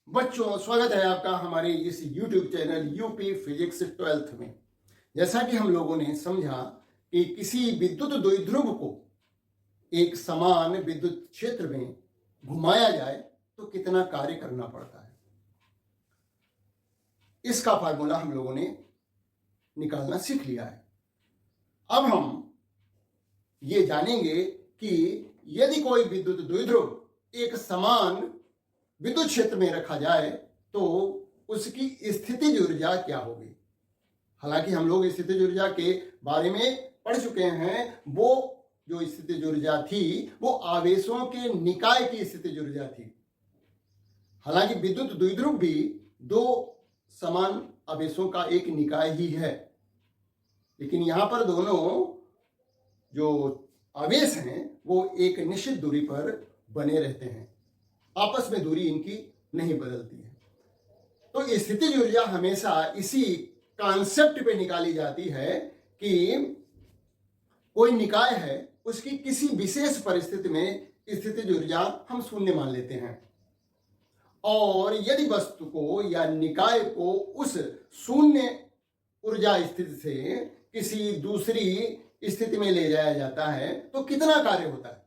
बच्चों, स्वागत है आपका हमारे इस YouTube channel UP physics 12th में। जैसा कि हम लोगों ने समझा कि किसी विद्युत द्विध्रुव को एक समान विद्युत क्षेत्र में घुमाया जाए तो कितना कार्य करना पड़ता है, इसका फार्मूला हम लोगों ने निकालना सीख लिया है। अब हम ये जानेंगे कि यदि कोई विद्युत द्विध्रुव एक समान विद्युत क्षेत्र में रखा जाए तो उसकी स्थितिज ऊर्जा क्या होगी। हालांकि हम लोग स्थितिज ऊर्जा के बारे में पढ़ चुके हैं। वो जो स्थितिज ऊर्जा थी वो आवेशों के निकाय की स्थितिज ऊर्जा थी। हालांकि विद्युत द्विध्रुव भी दो समान आवेशों का एक निकाय ही है, लेकिन यहां पर दोनों जो आवेश हैं वो एक निश्चित दूरी पर बने रहते हैं, आपस में दूरी इनकी नहीं बदलती है। तो स्थितिज ऊर्जा हमेशा इसी कॉन्सेप्ट पे निकाली जाती है कि कोई निकाय है, उसकी किसी विशेष परिस्थिति में स्थितिज ऊर्जा हम शून्य मान लेते हैं, और यदि वस्तु को या निकाय को उस शून्य ऊर्जा स्थिति से किसी दूसरी स्थिति में ले जाया जाता है तो कितना कार्य होता है।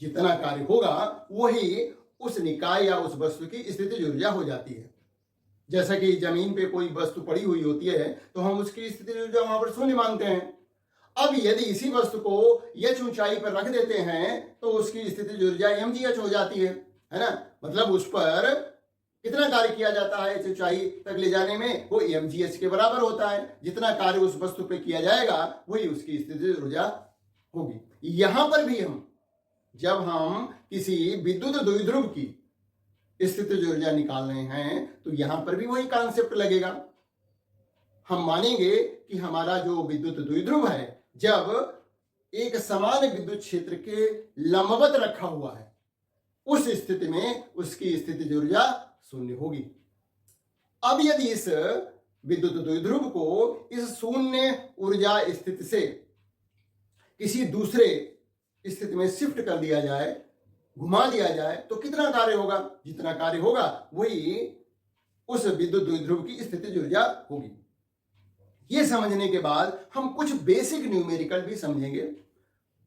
जितना कार्य होगा वही उस निकाय या उस वस्तु की स्थितिज ऊर्जा हो जाती है। जैसा कि जमीन पे कोई वस्तु पड़ी हुई होती है तो हम उसकी स्थितिज ऊर्जा वहां पर शून्य मानते हैं। अब यदि इसी वस्तु को h ऊंचाई पर रख देते हैं तो उसकी स्थितिज ऊर्जा mgh हो जाती है ना। मतलब उस पर कितना कार्य किया जाता है h ऊंचाई तक ले जाने में, वो mgh के बराबर होता है। जितना कार्य उस वस्तु पे किया जाएगा वही उसकी स्थितिज ऊर्जा होगी। यहां पर भी जब हम किसी विद्युत द्विध्रुव की स्थितिज ऊर्जा निकाल रहे हैं तो यहां पर भी वही कॉन्सेप्ट लगेगा। हम मानेंगे कि हमारा जो विद्युत द्विध्रुव है जब एक समान विद्युत क्षेत्र के लंबवत रखा हुआ है, उस स्थिति में उसकी स्थितिज ऊर्जा शून्य होगी। अब यदि इस विद्युत द्विध्रुव को इस शून्य ऊर्जा स्थिति से किसी दूसरे स्थिति में शिफ्ट कर दिया जाए, घुमा दिया जाए, तो कितना कार्य होगा। जितना कार्य होगा वही उस विद्युत द्विध्रुव की स्थितिज ऊर्जा होगी। यह समझने के बाद हम कुछ बेसिक न्यूमेरिकल भी समझेंगे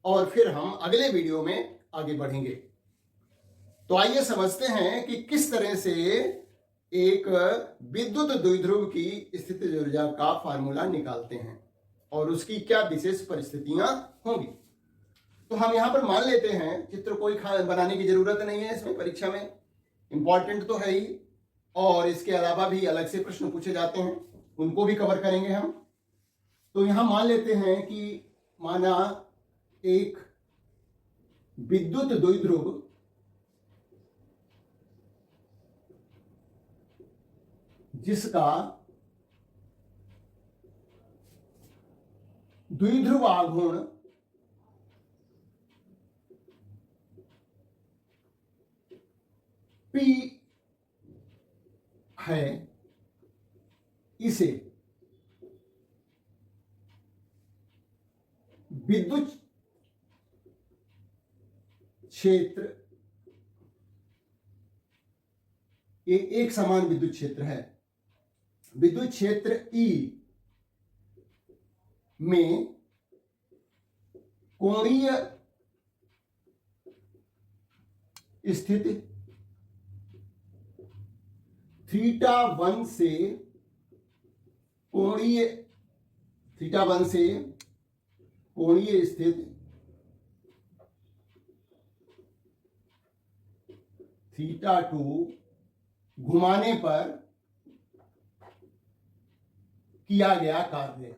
और फिर हम अगले वीडियो में आगे बढ़ेंगे। तो आइए समझते हैं कि किस तरह से एक विद्युत द्विध्रुव की स्थितिज ऊर्जा का फार्मूला निकालते हैं और उसकी क्या विशेष परिस्थितियां होंगी। तो हम यहां पर मान लेते हैं, चित्र कोई बनाने की जरूरत नहीं है इसमें, परीक्षा में इंपॉर्टेंट तो है ही, और इसके अलावा भी अलग से प्रश्न पूछे जाते हैं, उनको भी कवर करेंगे हम। तो यहां मान लेते हैं कि माना एक विद्युत द्विध्रुव जिसका द्विध्रुव आघूर्ण P है, इसे विद्युत क्षेत्र, एक समान विद्युत क्षेत्र है, विद्युत क्षेत्र E में कोणीय स्थिति θ1 से कोणीय स्थिति θ2 घुमाने पर किया गया कार्य।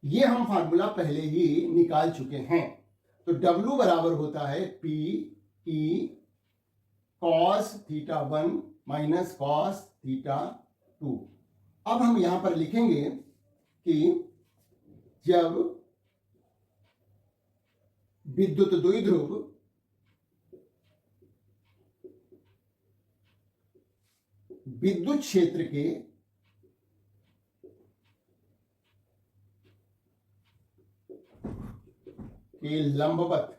ये हम फार्मूला पहले ही निकाल चुके हैं। तो W बराबर होता है P E cos θ1 minus cos θ2। अब हम यहां पर लिखेंगे कि जब विद्युत द्विध्रुव विद्युत क्षेत्र के लंबवत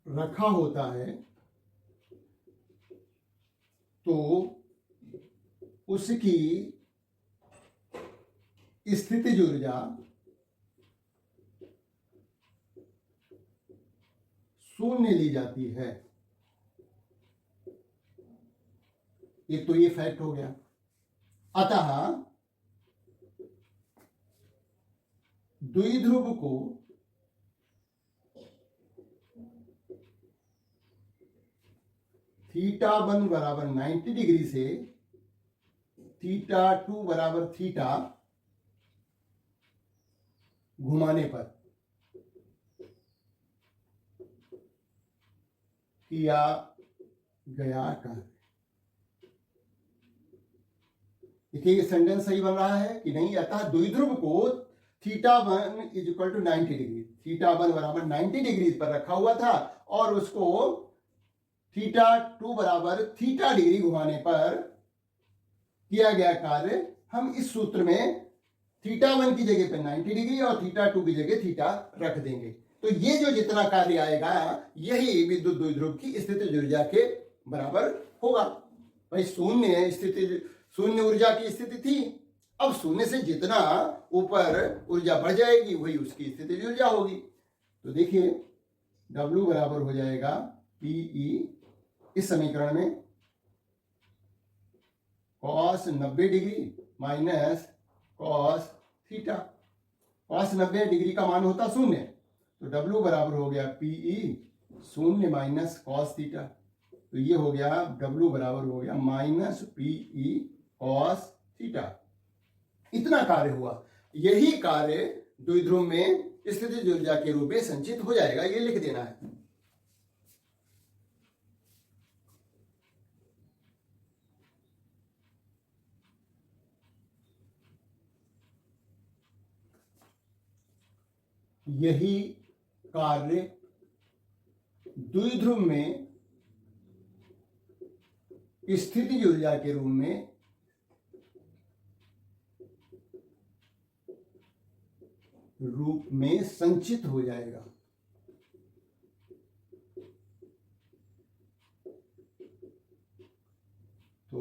रखा होता है तो उसकी स्थितिज ऊर्जा शून्य ली जाती है। एक तो ये फैक्ट हो गया। अतः द्विध्रुव को θ1 बराबर 90 डिग्री से θ2 बराबर थीटा घुमाने पर किया गया कार्य। देखिए ये सेंटेंस सही बन रहा है कि नहीं। अतः द्विध्रुव को θ1 = 90 डिग्री, θ1 बराबर 90 डिग्री पर रखा हुआ था और उसको θ2 बराबर थीटा डिग्री घुमाने पर किया गया कार्य। हम इस सूत्र में θ1 की जगह पर 90 डिग्री और θ2 की जगह थीटा रख देंगे। तो ये जो जितना कार्य आएगा यही विद्युत द्विध्रुव की स्थितिज ऊर्जा के बराबर होगा। भाई शून्य स्थिति, शून्य ऊर्जा की स्थिति थी, अब शून्य से जितना ऊपर ऊर्जा बढ़ जाएगी वही उसकी स्थितिज ऊर्जा होगी। तो देखिए W बराबर हो जाएगा PE इस समीकरण में cos 90 degree minus cos theta. cos 90 degree का मान होता शून्य, तो W बराबर हो गया PE शून्य माइनस cos थीटा। तो ये हो गया W बराबर हो गया माइनस PE cos थीटा। इतना कार्य हुआ। यही कार्य द्विध्रुव में स्थितिज ऊर्जा के रूप में संचित हो जाएगा, ये लिख देना है। यही कार्य द्विध्रुव में स्थितिज ऊर्जा के रूप में संचित हो जाएगा। तो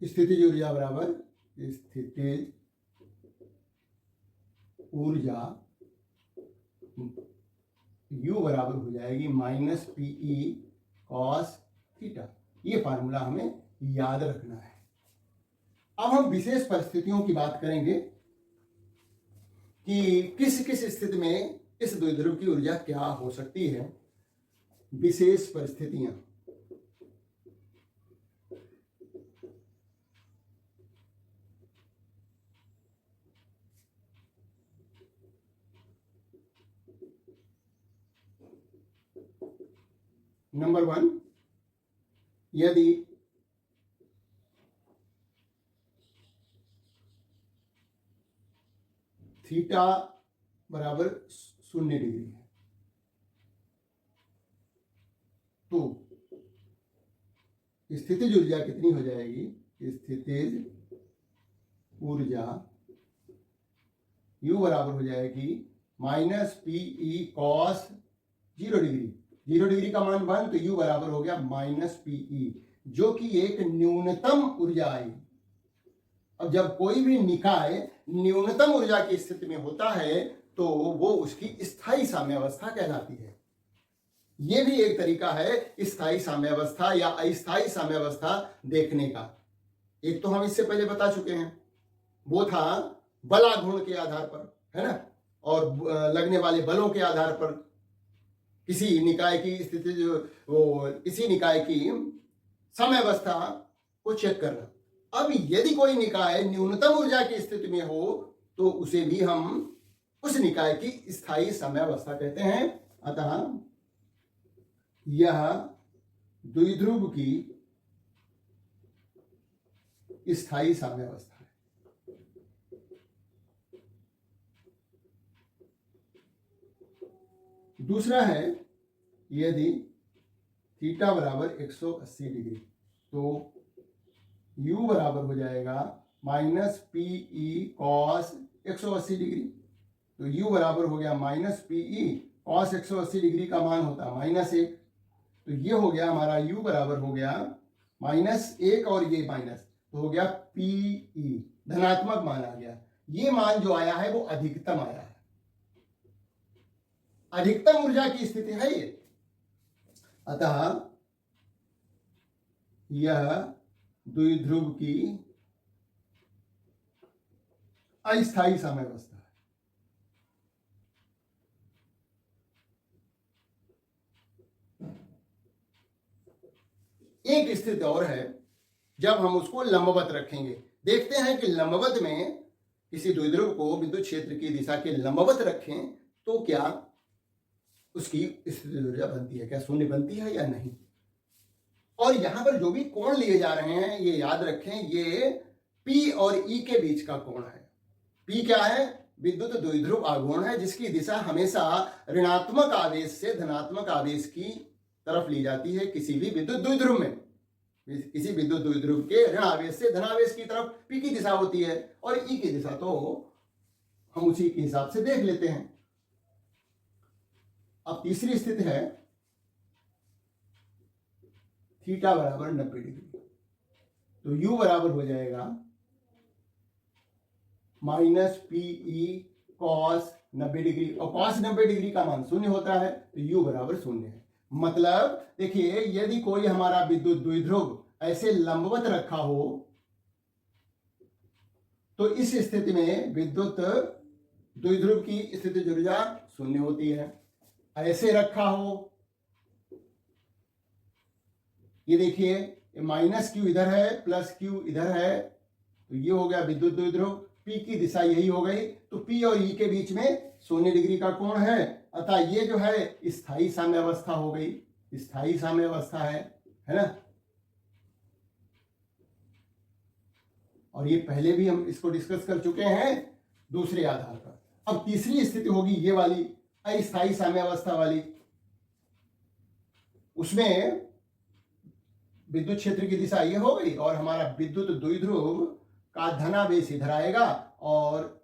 स्थितिज ऊर्जा बराबर स्थितिज ऊर्जा U बराबर हो जाएगी माइनस PE cos थीटा। ये फार्मूला हमें याद रखना है। अब हम विशेष परिस्थितियों की बात करेंगे कि किस किस स्थिति में इस द्विध्रुव की ऊर्जा क्या हो सकती है। विशेष परिस्थितियां, नंबर 1, यदि थीटा बराबर 0 डिग्री है तो स्थितिज ऊर्जा कितनी हो जाएगी? स्थितिज ऊर्जा U बराबर हो जाएगी minus PE cos 0 degree. 0 degree का मान 1, तो U बराबर हो गया माइनस PE, जो कि एक न्यूनतम ऊर्जा आई। अब जब कोई भी निकाय न्यूनतम ऊर्जा की स्थिति में होता है तो वो उसकी स्थायी साम्यावस्था कहलाती है। यह भी एक तरीका है स्थायी साम्यावस्था या अस्थायी साम्यावस्था देखने का। एक तो हम इससे पहले बता चुके हैं, वो था बलाघूर्ण के आधार पर, है ना, और लगने वाले बलों के आधार पर किसी निकाय की स्थिति, किसी निकाय की साम्यावस्था को चेक करना। अब यदि कोई निकाय न्यूनतम ऊर्जा की स्थिति में हो तो उसे भी हम उस निकाय की स्थायी साम्यावस्था कहते हैं। अतः यह द्विध्रुव की स्थायी साम्यावस्था है। दूसरा है यदि थीटा बराबर 180 डिग्री तो U बराबर हो जाएगा माइनस PE cos 180 डिग्री। तो U बराबर हो गया माइनस PE cos 180 डिग्री का मान होता है -1, तो ये हो गया हमारा u बराबर हो गया -1 और ये माइनस, तो हो गया Pe, धनात्मक मान आ गया। ये मान जो आया है वो अधिकतम आया है, अधिकतम ऊर्जा की स्थिति है ये। अतः यह द्विध्रुव की अस्थायी साम्यावस्था है। एक स्थिति और है जब हम उसको लंबवत रखेंगे। देखते हैं कि लंबवत में किसी द्विध्रुव को विद्युत क्षेत्र की दिशा के लंबवत रखें तो क्या उसकी स्थिति ऊर्जा बनती है, क्या शून्य बनती है या नहीं। और यहां पर जो भी कोण लिए जा रहे हैं ये याद रखें, ये P और E के बीच का कोण है। P क्या है? विद्युत द्विध्रुव आघूर्ण है जिसकी दिशा हमेशा ऋणात्मक आवेश से धनात्मक आवेश की तरफ ली जाती है किसी भी विद्युत द्विध्रुव में। किसी विद्युत द्विध्रुव के ऋण आवेश से धनावेश की तरफ P की दिशा होती है और E की दिशा तो हम उसी के हिसाब से देख लेते हैं। अब तीसरी स्थिति है थीटा बराबर 90 डिग्री, तो U बराबर हो जाएगा -PE cos 90 डिग्री, और cos 90 डिग्री का मान शून्य होता है तो U बराबर शून्य है। मतलब देखिए, यदि कोई हमारा विद्युत द्विध्रुव ऐसे लंबवत रखा हो तो इस स्थिति में विद्युत द्विध्रुव की स्थितिज ऊर्जा शून्य होती है। ऐसे रखा हो, ये देखिए -Q इधर है +Q इधर है, तो ये हो गया विद्युत द्विध्रुव, P की दिशा यही हो गई, तो P और E के बीच में शून्य डिग्री का कोण है, अतः ये जो है स्थायी साम्यावस्था हो गई, स्थायी साम्यावस्था है ना। और ये पहले भी हम इसको डिस्कस कर चुके हैं दूसरे आधार पर। अब तीसरी स्थिति होगी ये वाली अस्थायी साम्यावस्था वाली, उसमें विद्युत क्षेत्र की दिशा ये हो गई और हमारा विद्युत द्विध्रुव का धनावेश इधर आएगा और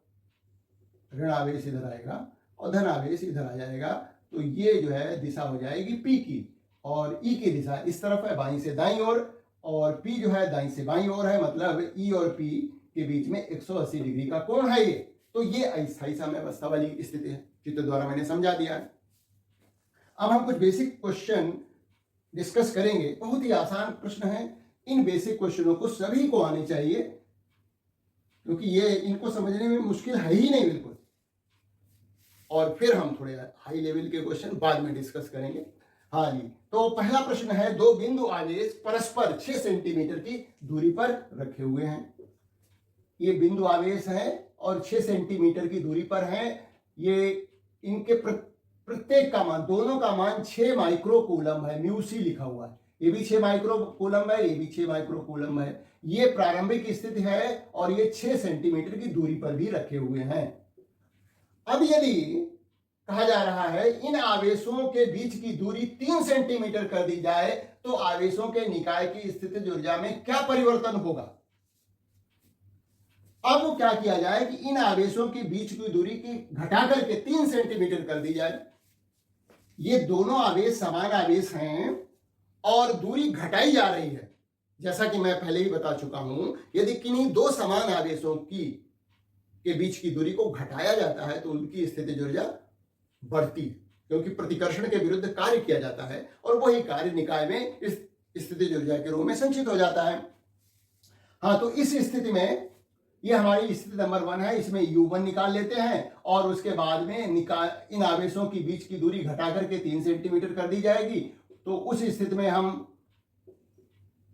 ऋणावेश इधर आएगा और धनावेश इधर आ जाएगा, तो ये जो है दिशा हो जाएगी P की, और E की दिशा इस तरफ है बाईं से दाईं ओर, और P जो है दाईं से बाईं ओर है, मतलब E और P के बीच में 180 डिग्री का कोण है ये। तो ये अस्थायी साम्यावस्था वाली स्थिति है, चित्र द्वारा मैंने समझा दिया है। अब हम कुछ बेसिक क्वेश्चन डिस्कस करेंगे, बहुत ही आसान प्रश्न है। इन बेसिक क्वेश्चनों को सभी को आने चाहिए क्योंकि ये इनको समझने में मुश्किल है ही नहीं बिल्कुल। और फिर हम थोड़े हाई लेवल के क्वेश्चन बाद में डिस्कस करेंगे। हाँ जी, तो पहला प्रश्न है, दो बिंदु आवेश परस्पर 6 सेंटीमीटर की दूरी पर रखे हुए हैं। ये बिंदु आवेश है और 6 सेंटीमीटर की दूरी पर हैं। ये इनके प्रत्येक का मान, दोनों का मान 6 माइक्रोकूलम है, म्यूसी लिखा हुआ है। ये भी 6 माइक्रोकूलम है, ये भी 6 माइक्रोकूलम है। ये प्रारंभिक स्थिति है और ये 6 सेंटीमीटर की दूरी पर भी रखे हुए हैं। अब यदि कहा जा रहा है इन आवेशों के बीच की दूरी 3 सेंटीमीटर कर दी जाए तो आवेशों के निकाय की स्थितिज ऊर्जा में क्या परिवर्तन होगा। अब क्या किया जाए कि इन आवेशों के बीच की दूरी की घटाकर के 3 सेंटीमीटर कर दी जाए। ये दोनों आवेश समान आवेश हैं और दूरी घटाई जा रही है। जैसा कि मैं पहले ही बता चुका हूं, यदि किन्हीं दो समान आवेशों के बीच की दूरी को घटाया जाता है तो उनकी स्थितिज ऊर्जा बढ़ती है, क्योंकि प्रतिकर्षण के विरुद्ध कार्य किया जाता है और वही कार्य निकाय में इस स्थितिज ऊर्जा के रूप में संचित हो जाता है। हाँ, तो इस स्थिति में ये हमारी स्थिति नंबर 1 है, इसमें U1 निकाल लेते हैं और उसके बाद में इन आवेशों की बीच की दूरी घटा करके 3 सेंटीमीटर कर दी जाएगी। तो उस स्थिति में हम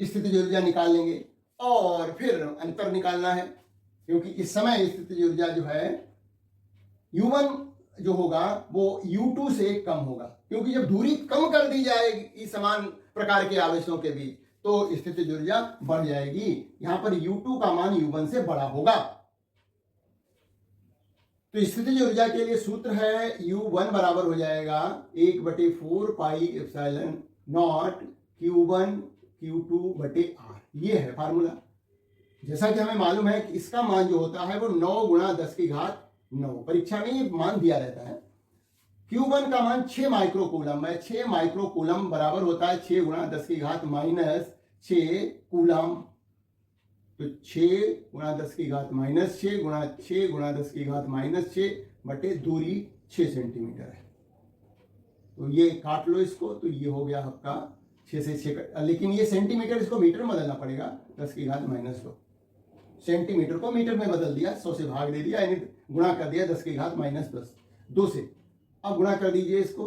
स्थितिज ऊर्जा निकाल लेंगे और फिर अंतर निकालना है, क्योंकि इस समय स्थितिज ऊर्जा जो है U1 जो होगा वो U2 से कम होगा, क्योंकि जब दूरी कम कर दी जाएगी समान प्रकार के आवेशों के बीच तो स्थितिज ऊर्जा बढ़ जाएगी। यहां पर U2 का मान U1 से बड़ा होगा। तो स्थितिज ऊर्जा के लिए सूत्र है U1 बराबर हो जाएगा 1/4 pi epsilon not Q1 Q2/R। ये है फार्मूला। जैसा कि हमें मालूम है कि इसका मान जो होता है वो 9 × 10⁻⁹ परीक्षा में ये मान दिया रहता है। Q1 का मान 6 माइक्रोकूलम है। 6 माइक्रोकूलम बराबर होता है 6 गुणा 10 की घात माइनस 6 कूलम। तो 6 गुणा 10 की घात माइनस 6 गुणा 6 गुणा 10 की घात माइनस 6 बटे दूरी 6 सेंटीमीटर है। तो ये काट लो इसको, तो ये हो गया आपका 6 से 6, लेकिन ये सेंटीमीटर, इसको मीटर में बदलना पड़ेगा। 10 की घात माइनस 2, सेंटीमीटर को मीटर में बदल दिया, 100 से भाग दे दिया, यानी गुणा कर दिया 10 की घात माइनस 10 2 से। अब गुणा कर दीजिए इसको,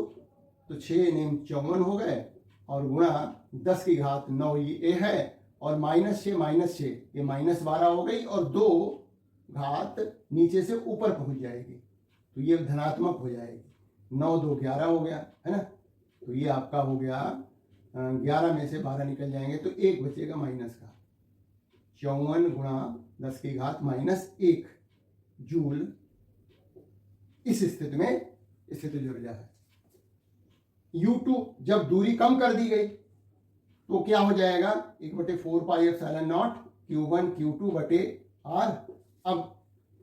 तो 6 नेम 54 हो गए, और गुणा 10 की घात 9 ये है, और माइनस 6 ये माइनस 12 हो गई, और 2 घात नीचे से ऊपर पहुंच जाएगी, तो ये धनात्मक हो जाएगी। 9 2 11 हो गया, है ना। तो ये आपका हो गया 11 में से 12 निकल जाएंगे, तो 1 बचेगा माइनस का। 54 गुणा 10 की घात माइनस 1 जूल इस स्थिति में स्थितिज ऊर्जा है। U2 जब दूरी कम कर दी गई तो क्या हो जाएगा, 1/4 pi epsilon not Q1 Q2 बटे R। अब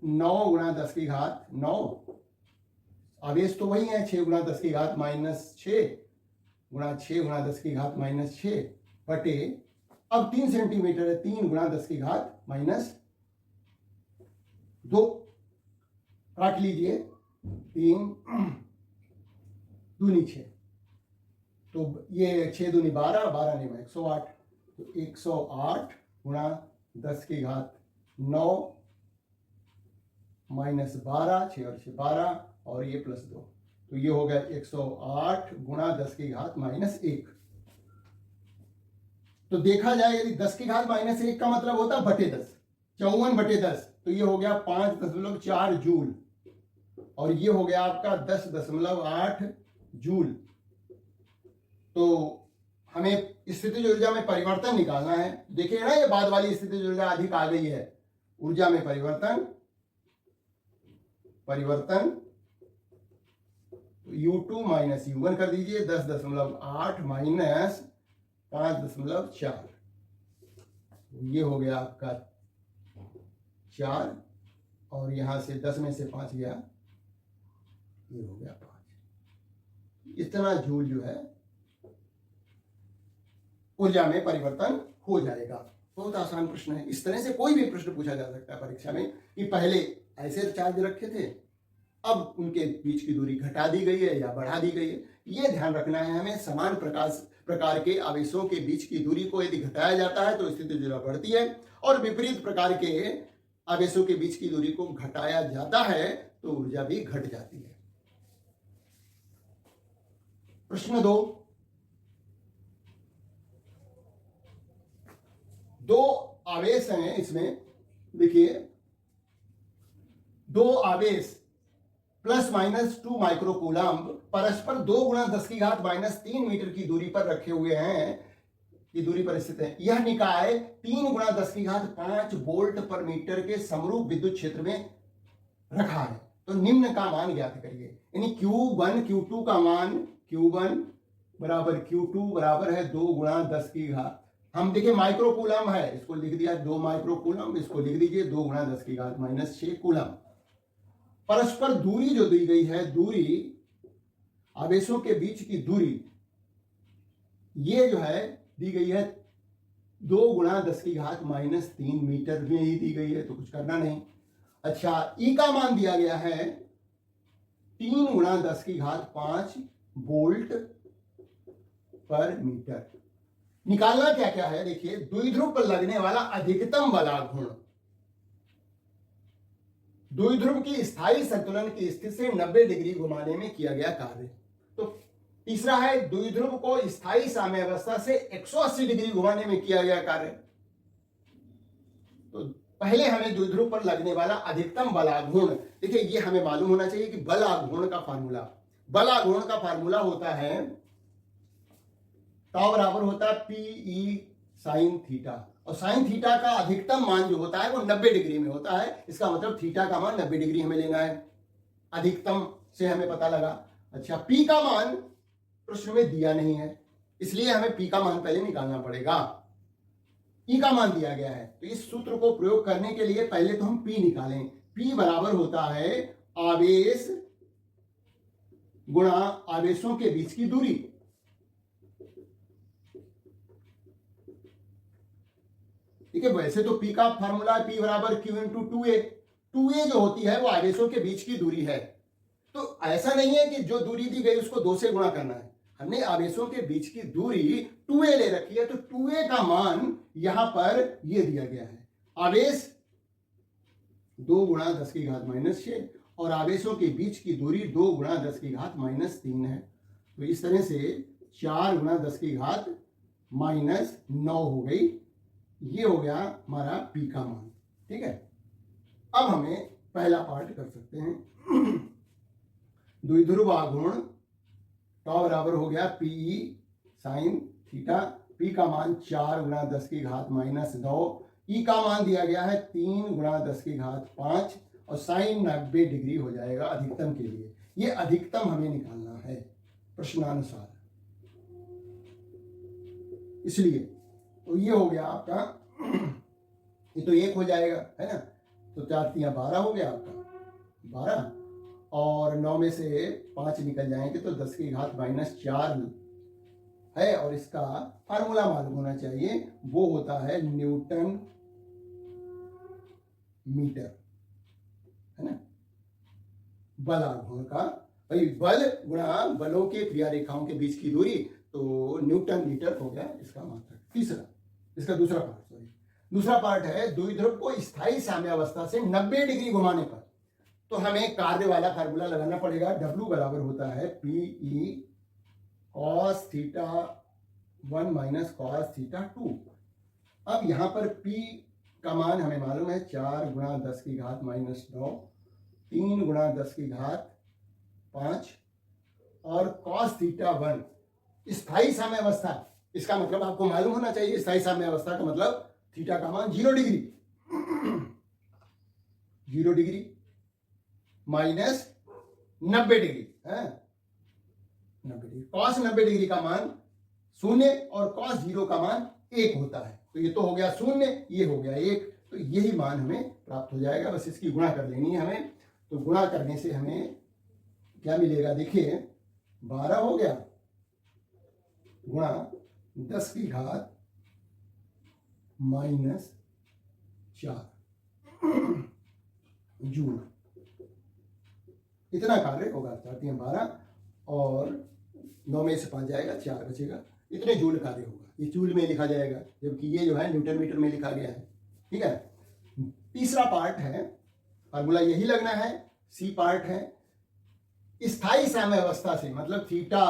9 गुणा 10 की घात 9, आवेश तो वही है, 6 गुणा 10 की घात माइनस 6 गुणा 6 गुणा 10 की घात माइनस 6 बटे, अब 3 सेंटीमीटर है, 3 गुणा 10 की घात माइनस 2, काट लीजिए, 3 दूनी 6, तो ये 6 दूनी 12, 12 नहीं 108, तो 108 गुणा 10 की घात 9 माइनस 12, 6 और 6 12, और ये प्लस 2, तो ये हो गया 108 गुणा 10 की घात माइनस 1। तो देखा जाए यदि 10 की घात माइनस 1 का मतलब होता बटे 10, 54 बटे 10, तो ये हो गया 5.4 जूल, और ये हो गया आपका 10.8 जूल। तो हमें स्थितिज ऊर्जा में परिवर्तन निकालना है। देखिए ना, ये बाद वाली स्थितिज ऊर्जा अधिक आ गई है। ऊर्जा में परिवर्तन U2 माइनस U1 कर दीजिए, 10.8 माइनस 5.4, ये हो गया आपका 4, और यहां से 10 में से 5 गया, ये हो गया 5। इतना जूल जो है ऊर्जा में परिवर्तन हो जाएगा। बहुत आसान प्रश्न है। इस तरह से कोई भी प्रश्न पूछा जा सकता है परीक्षा में कि पहले ऐसे चार्ज रखे थे, अब उनके बीच की दूरी घटा दी गई है या बढ़ा दी गई है। ये ध्यान रखना है हमें। समान प्रकार के आवेशों के बीच की दूरी को यदि घटाया जाता है तो स्थितिज ऊर्जा बढ़ती है, और विपरीत प्रकार के आवेशों के बीच की दूरी को घटाया जाता है तो ऊर्जा भी घट जाती है। प्रश्न 2 आवेश हैं इसमें। देखिए, 2 आवेश प्लस माइनस 2 माइक्रोकूलम परस्पर 2 गुणा 10 की घात माइनस 3 मीटर की दूरी पर रखे हुए हैं, की दूरी पर स्थित है। यह निकाय 3 गुणा 10 की घात 5 वोल्ट पर मीटर के समरूप विद्युत क्षेत्र में रखा है। तो निम्न का मान ज्ञात करिए। यानी Q1 Q2 का मान, Q1 बराबर Q2 बराबर है 2 गुणा 10 की घात, हम देखिए माइक्रोकूलम है, इसको लिख दिया 2 माइक्रोकूलम, इसको लिख दीजिए 2 गुणा 10 की घात माइनस 6 कूलम। परस्पर दूरी जो दी गई है, दूरी आवेशों के बीच की दूरी, ये जो है दी गई है 2 गुणा 10 की घात माइनस 3 मीटर में ही दी गई है, तो कुछ करना नहीं। अच्छा, ई का मान दिया गया है 3 गुणा 10 की घात 5 वोल्ट पर मीटर। निकालना क्या क्या है, देखिए, द्विध्रुव पर लगने वाला अधिकतम बलाघूर्ण, द्विध्रुव की स्थायी संतुलन की स्थिति से 90 डिग्री घुमाने में किया गया कार्य। तो तीसरा है द्विध्रुव को स्थायी साम्यावस्था से 180 डिग्री घुमाने में किया गया कार्य। तो पहले हमें द्विध्रुव पर लगने वाला अधिकतम बलाघूर्ण, देखिए ये हमें मालूम होना चाहिए कि बलाघूर्ण का फार्मूला होता है ताऊ बराबर होता है PE साइन थीटा, और साइन थीटा का अधिकतम मान जो होता है वो 90 डिग्री में होता है। इसका मतलब थीटा का मान 90 डिग्री हमें लेना है, अधिकतम से हमें पता लगा। अच्छा, P का मान प्रश्न में दिया नहीं है, इसलिए हमें P का मान पहले निकालना पड़ेगा। E का मान दिया गया है, तो इस सूत्र को प्रयोग करने के लिए पहले तो हम P निकालें। P बराबर होता है आवेश गुणा आवेशों के बीच की दूरी। ठीक है, वैसे तो P का फार्मूला है P बराबर Q इंटू 2a। 2a जो होती है वो आवेशों के बीच की दूरी है। तो ऐसा नहीं है कि जो दूरी दी गई उसको 2 से गुणा करना है, हमने आवेशों के बीच की दूरी 2a ले रखी है, तो 2a का मान यहां पर ये दिया गया है। आवेश 2 गुणा 10 की घात -6 और आवेशों के बीच की दूरी 2 गुणा 10 की घात -3 है। तो इस तरह से 4 गुणा 10 की घात -9 हो गई। ये हो गया हमारा P का मान। ठीक है, अब हमें पहला पार्ट कर सकते हैं। द्विध्रुव आघूर्ण टॉ बराबर हो गया PE साइन थीटा। P का मान 4 गुणा 10 की घात -9, E का मान दिया गया है 3 गुणा 10 की घात 5 और साइन 90 डिग्री हो जाएगा अधिकतम के लिए। ये अधिकतम हमें निकालना है प्रश्नानुसार, इसलिए तो ये हो गया आपका, ये तो 1 हो जाएगा है ना, तो 4 तिया 12 हो गया आपका 12 और 9 में से 5 निकल जाएंगे तो 10 की घात -4 है। और इसका फार्मूला मालूम होना चाहिए, वो होता है न्यूटन मीटर, है ना। बल आघूर्ण का भाई बल गुणा बलों के क्रिया रेखाओं के बीच की दूरी, तो न्यूटन मीटर हो गया इसका मात्रक। तीसरा, इसका दूसरा पार्ट है द्विध्रुव को स्थायी साम्यावस्था से 90 डिग्री घुमाने पर, तो हमें कार्य वाला फार्मूला लगाना पड़ेगा। W बराबर होता है PE cos theta 1 minus cos theta 2। अब यहां पर P का मान हमें मालूम है 4 गुणा 10 की घात -9, 3 गुणा 10 की घात 5 और cos थीटा 1 स्थायी साम्यावस्था। इसका मतलब आपको मालूम होना चाहिए, स्थायी साम्यावस्था का मतलब थीटा का मान 0 डिग्री, 0 डिग्री माइनस 90 डिग्री है, 90 डिग्री। cos 90 डिग्री का मान 0 और cos 0 का मान 1 होता है, तो ये तो हो गया 0, ये हो गया 1, तो यही मान हमें प्राप्त हो जाएगा। बस इसकी गुणा कर लेनी है हमें, तो गुणा करने से हमें क्या मिलेगा, देखिए 12 हो गया गुणा 10 की घात -4 जूल। इतना कार्य होगा, 4 तिया 12 और 9 में से 5 जाएगा 4 बचेगा, इतने जूल कार्य होगा। ये जूल में लिखा जाएगा, जबकि ये जो है न्यूटन मीटर में लिखा गया है। ठीक है, तीसरा पार्ट है, फार्मूला यही लगना है। सी पार्ट है स्थायी साम्यावस्था से, मतलब थीटा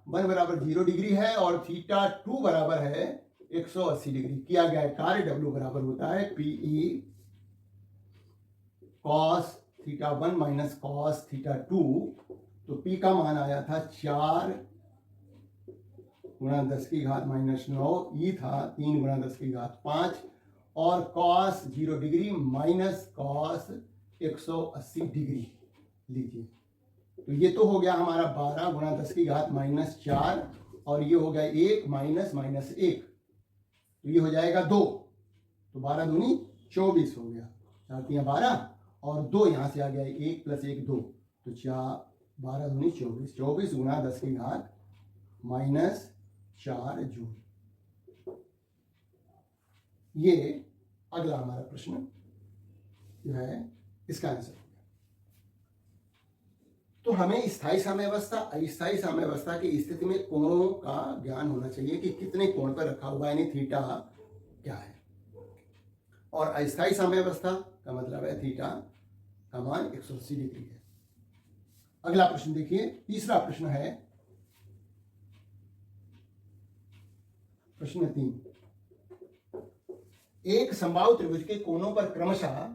1 बराबर 0 डिग्री है और थीटा 2 बराबर है 180 डिग्री। किया गया कार्य W बराबर होता है PE cos theta 1 minus cos theta 2। तो P का मान आया था 4 गुणा 10 की घात -9, E था 3 गुणा 10 की घात 5 और cos 0 degree minus cos 180 degree लीजिए। तो ये तो हो गया हमारा 12 गुणा 10 की घात -4 और ये हो गया 1 माइनस -1, तो ये हो जाएगा 2, तो 12 दूनी 24 हो गया, 4 तिया 12 और 2 यहां से आ गया 1 प्लस 1 2, तो 12 दूनी 24, 24 गुणा 10 की घात -4 जूल। ये अगला हमारा प्रश्न जो है इसका आंसर। तो हमें स्थायी साम्यावस्था अस्थायी साम्यावस्था की स्थिति में कोणों का ज्ञान होना चाहिए कि कितने कोण पर रखा हुआ है, यानी थीटा क्या है। और अस्थायी साम्यावस्था का मतलब है थीटा का मान 180 डिग्री है। अगला प्रश्न देखिए, तीसरा प्रश्न है प्रश्न 3। एक समबाहु त्रिभुज के कोणों पर क्रमशः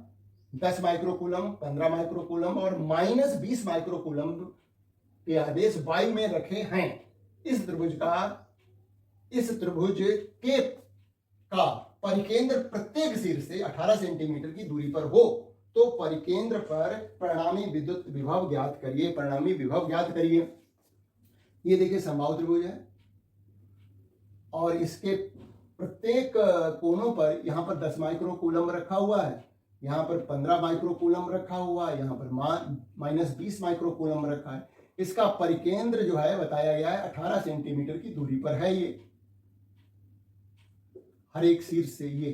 10 माइक्रोकूलम, 15 माइक्रोकूलम और -20 माइक्रोकूलम के आवेश वायु में रखे हैं। इस त्रिभुज के का परिकेंद्र प्रत्येक सिर से 18 सेंटीमीटर की दूरी पर हो, तो परिकेंद्र पर परिणामी विद्युत विभव ज्ञात करिए। परिणामी विभव ज्ञात करिए। ये देखिए समबाहु त्रिभुज है और इसके प्रत्येक कोनों पर यहां पर 10 माइक्रोकूलम रखा हुआ है, यहाँ पर 15 माइक्रोकूलम रखा हुआ है, यहाँ पर -20 माइक्रोकूलम रखा है। इसका परिकेंद्र जो है बताया गया है 18 सेंटीमीटर की दूरी पर है। ये हर एक शीर्ष से ये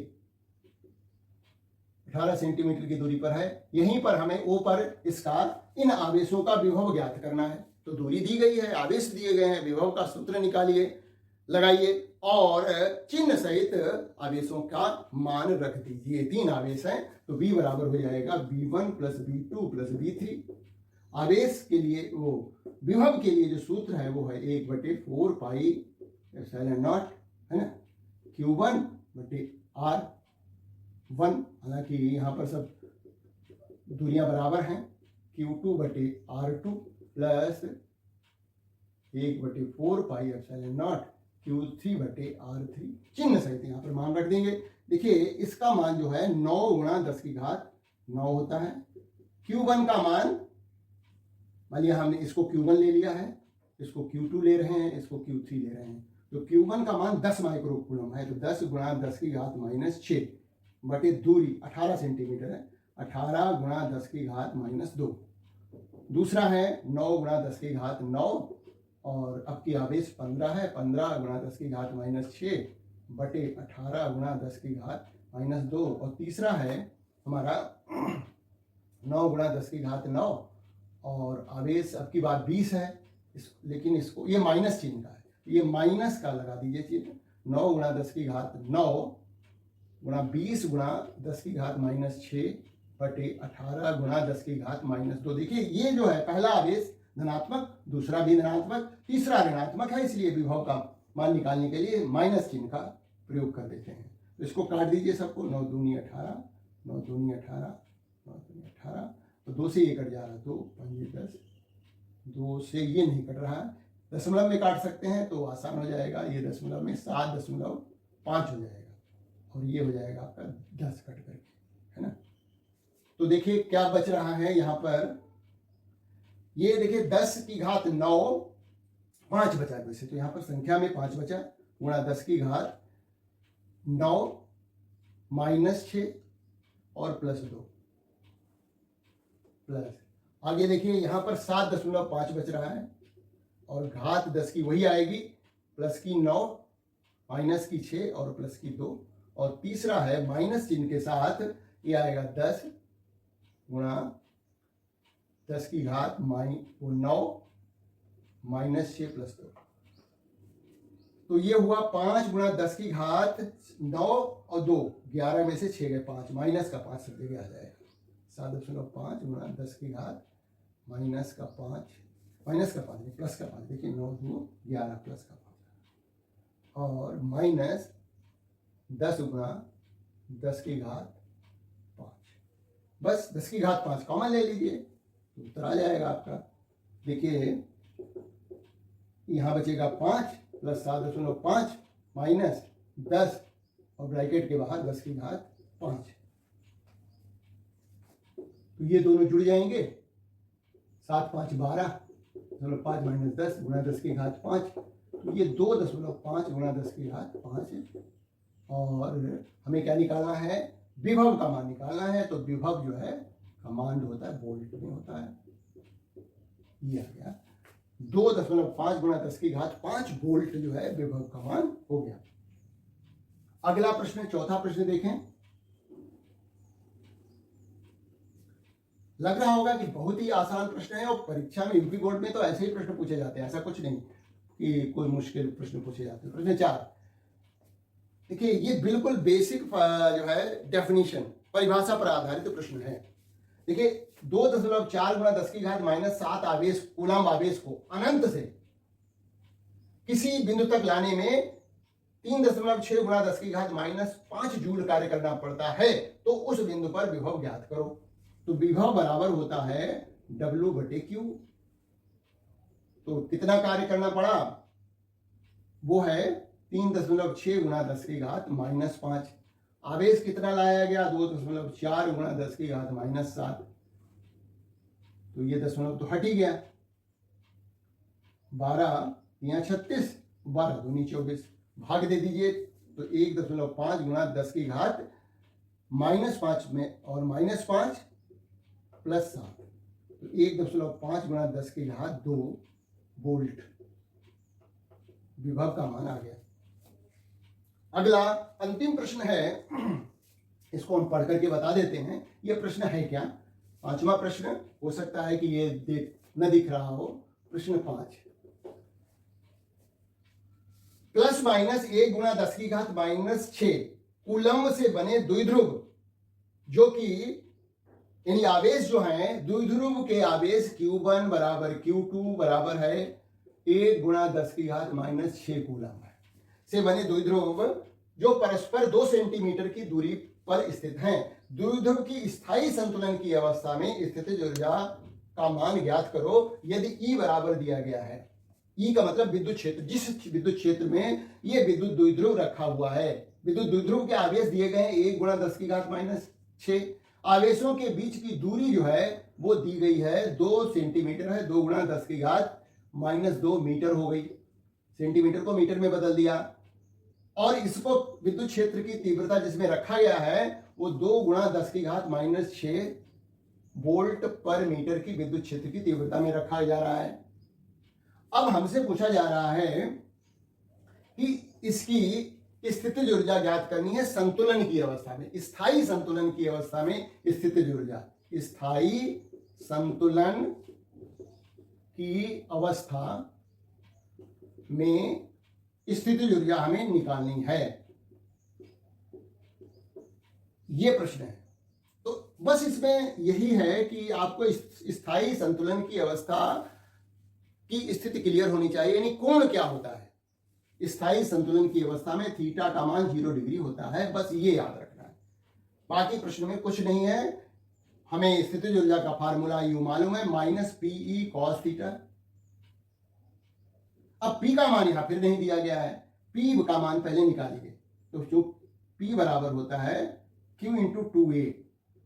18 सेंटीमीटर की दूरी पर है। यहीं पर हमें ओ पर इसका इन आवेशों का विभव ज्ञात करना है। तो दूरी दी गई है, आवेश दिए गए हैं, विभव का सूत्र निकालिए, लगाइए और चिन्ह सहित आवेशों का मान रख दीजिए। 3 आवेश हैं तो V बराबर हो जाएगा V1 plus V2 plus V3। आवेश के लिए वो विभव के लिए जो सूत्र है वो है 1/4 पाई एप्सिलॉन नॉट, है ना, Q1 बटे R1। हालांकि यहाँ पर सब दूरियां बराबर हैं। Q2 बटे R2 plus 1/4 pi epsilon not Q3 बटे R3। चिन्ह सहित यहाँ पर मान रख देंगे। देखिए इसका मान जो है 9 गुणा 10 की घात 9 होता है। Q1 का मान, मान लिया हमने इसको Q1 ले लिया है, इसको Q2 ले रहे हैं, इसको Q3 ले रहे हैं, तो Q1 का मान 10 माइक्रोकूलम है। तो 10 गुणा 10 की घात -6 बटे दूरी 18 सेंटीमीटर है, 18 गुणा 10 की घात -2। दूसरा है 9 गुणा 10 की घात 9 और अब की आवेश 15 है, 15 गुणा 10 की घात -6 बटे 18 गुणा 10 की घात -2। और तीसरा है हमारा 9 गुणा 10 की घात 9 और आवेश अब की बात 20 है, लेकिन इसको ये माइनस चिन्ह का है, ये माइनस का लगा दीजिए चिन्ह। 9 गुणा 10 की घात 9 गुणा 20 गुणा 10 की घात -6 बटे 18 गुणा 10 की घात -2। देखिए ये जो है पहला आवेश धनात्मक, दूसरा भी धनात्मक, तीसरा ऋणात्मक है, इसलिए विभव का मान निकालने के लिए माइनस चिन्ह का प्रयोग कर देते हैं। तो इसको काट दीजिए सबको, 9 दूनी 18, 9 दूनी 18, 9 दूनी 18, तो 2 से ये कट जा रहा है, 2 5 10, 2 से ये नहीं कट रहा है, दशमलव में काट सकते हैं तो आसान हो जाएगा। ये दशमलव में 7.5 हो जाएगा और ये हो जाएगा आपका 10 कट करके, है ना। तो देखिए क्या बच रहा है यहाँ पर, ये देखिए 10 की घात 9, 5 बचा वैसे तो यहाँ पर संख्या में 5 बचा, गुणा 10 की घात 9 -6 और +2 प्लस, आगे देखिए यहाँ पर 7.5 बच रहा है और घात 10 की वही आएगी, प्लस की 9 माइनस की 6 और प्लस की 2। और तीसरा है माइनस चिन्ह के साथ, ये आएगा 10 गुणा 10 की घात 9 -6 + 2। तो ये हुआ 5 गुणा 10 की घात 9 और 2, 11 में से 6 गए 5, माइनस का 5 सब जगह आ जाएगा। 7.5 गुणा 10 की घात -5 प्लस का 5, देखिए 9 2 11 प्लस का 5 और माइनस 10 गुणा 10 की घात 5। बस 10 की घात 5 कॉमन ले लीजिए तो उत्तर आ जाएगा आपका। देखिए यहाँ बचेगा 5 प्लस 7.5 माइनस 10 और ब्रैकेट के बाहर 10 की घात 5। तो ये दोनों जुड़ जाएंगे, 7 5 12, 5 माइनस 10 गुणा 10 की घात 5, तो ये 2.5 गुणा 10 की घात 5 है। और हमें क्या निकालना है, विभव का मान निकालना है। तो विभव जो है का मान जो होता है वोल्ट में होता है, ये आ गया 2.5 गुणा 10 की घात 5 वोल्ट जो है विभव का मान हो गया। अगला प्रश्न, चौथा प्रश्न देखें। लग रहा होगा कि बहुत ही आसान प्रश्न है और परीक्षा में यूपी बोर्ड में तो ऐसे ही प्रश्न पूछे जाते हैं, ऐसा कुछ नहीं कि कोई मुश्किल प्रश्न पूछे जाते हैं। प्रश्न 4 देखिए, ये बिल्कुल बेसिक जो है डेफिनेशन, परिभाषा पर आधारित प्रश्न है। देखिए 2.4 गुणा 10 की घात -7 आवेश कूलम्ब आवेश को अनंत से किसी बिंदु तक लाने में 3.6 गुणा 10 की घात -5 जूल कार्य करना पड़ता है, तो उस बिंदु पर विभव ज्ञात करो। तो विभव बराबर होता है W/Q। तो कितना कार्य करना पड़ा, वो है 3.6 गुणा 10 की घात -5। आवेश कितना लाया गया, 2.4 गुणा 10 की घात -7। तो ये दशमलव तो हट ही गया, 12 या 36, 12 दूनी 24, भाग दे दीजिए तो 1.5 गुणा 10 की घात -5 में और -5 + 7, तो 1.5 गुणा 10 की घात 2 वोल्ट विभव का मान आ गया। अगला अंतिम प्रश्न है, इसको हम पढ़ करके बता देते हैं ये प्रश्न है क्या। 5वां प्रश्न, हो सकता है कि ये न दिख रहा हो। प्रश्न 5, प्लस माइनस 1 गुणा 10 की घात -6 कूलम्ब से बने द्विध्रुव, जो कि यानी आवेश जो है द्विध्रुव के आवेश Q1 बराबर Q2 बराबर है 1 गुणा 10 की घात -6 कूलम्ब है, से बने द्विध्रुव जो परस्पर 2 सेंटीमीटर की दूरी पर स्थित हैं। द्विध्रुव की स्थायी संतुलन की अवस्था में स्थितिज ऊर्जा का मान ज्ञात करो यदि E बराबर दिया गया है। E का मतलब विद्युत क्षेत्र, जिस विद्युत क्षेत्र में ये विद्युत द्विध्रुव रखा हुआ है, विद्युत द्विध्रुव के आवेश दिए गए हैं 1 गुणा 10 की घात -6, आवेशों के बीच की दूरी जो है वो दी गई है 2 सेंटीमीटर है, 2 गुणा 10 की घात -2 मीटर हो गई, सेंटीमीटर को मीटर में बदल दिया। और इसको विद्युत क्षेत्र की तीव्रता जिसमें रखा गया है वो 2 गुणा 10 की घात -6 वोल्ट पर मीटर की विद्युत क्षेत्र की तीव्रता में रखा जा रहा है। अब हमसे पूछा जा रहा है कि इसकी स्थितिज ऊर्जा ज्ञात करनी है संतुलन की अवस्था में, स्थायी संतुलन की अवस्था में स्थितिज ऊर्जा, स्थायी संतुलन की अवस्था में स्थितिज ऊर्जा हमें निकालनी है, ये प्रश्न है। तो बस इसमें यही है कि आपको स्थायी संतुलन की अवस्था की स्थिति क्लियर होनी चाहिए, यानी कोण क्या होता है। स्थायी संतुलन की अवस्था में थीटा का मान 0 डिग्री होता है, बस ये याद रखना है। बाकी प्रश्न में कुछ नहीं है। हमें स्थितिज ऊर्जा का फार्मूला यू मालूम है, -PE cos थीटा। अब P का मान यहां फिर नहीं दिया गया है, P का मान पहले निकालिए, तो जो P बराबर होता है Q × 2A।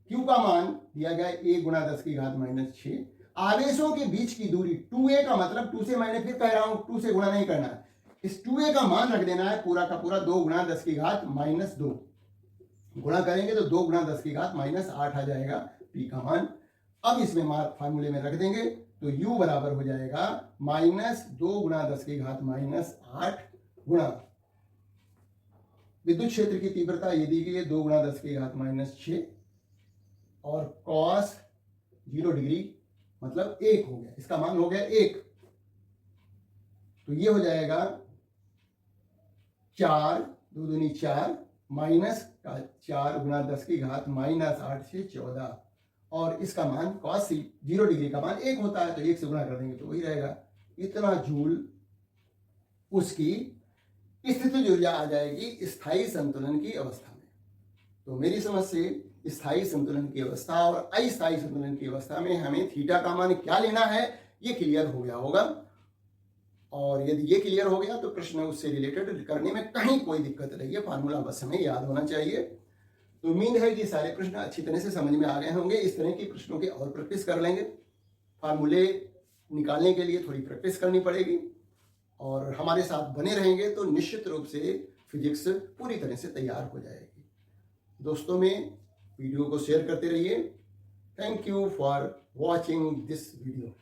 Q का मान दिया गया 1 गुणा 10 की घात -6, आवेशों के बीच की दूरी 2A का मतलब 2 से, मैंने फिर कह रहा हूं 2 से गुणा नहीं करना है, इस 2A का मान रख देना है पूरा का पूरा 2 गुणा 10 की घात -2, गुणा करेंगे तो 2 गुणा 10 की घात -8 आ जाएगा P का मान। अब इसमें फार्मूले में रख देंगे तो U बराबर हो जाएगा -2 गुणा 10 की घात -8 गुणा विद्युत क्षेत्र की तीव्रता ये दी गई है 2 गुणा 10 की घात -6 और cos 0 डिग्री मतलब 1 हो गया, इसका मान हो गया 1। तो ये हो जाएगा 4 2 दूनी 4 माइनस का 4 गुणा 10 की घात -8 से 14, और इसका मान cos 0 डिग्री का मान 1 होता है, तो 1 से गुणा कर देंगे तो वही रहेगा। इतना जूल उसकी स्थितिज ऊर्जा आ जाएगी स्थायी संतुलन की अवस्था में। तो मेरी समझ से स्थायी संतुलन की अवस्था और अस्थायी संतुलन की अवस्था में हमें थीटा का मान क्या लेना है ये क्लियर हो गया होगा। और यदि ये क्लियर हो गया तो प्रश्न उससे रिलेटेड करने में कहीं कोई दिक्कत नहीं है, फार्मूला बस हमें याद होना चाहिए। तो उम्मीद है कि सारे प्रश्न अच्छी तरह से समझ में आ गए होंगे। इस तरह के प्रश्नों की और प्रैक्टिस कर लेंगे, फार्मूले निकालने के लिए थोड़ी प्रैक्टिस करनी पड़ेगी, और हमारे साथ बने रहेंगे तो निश्चित रूप से फिजिक्स पूरी तरह से तैयार हो जाएगी। दोस्तों में वीडियो को शेयर करते रहिए। Thank you for watching this video.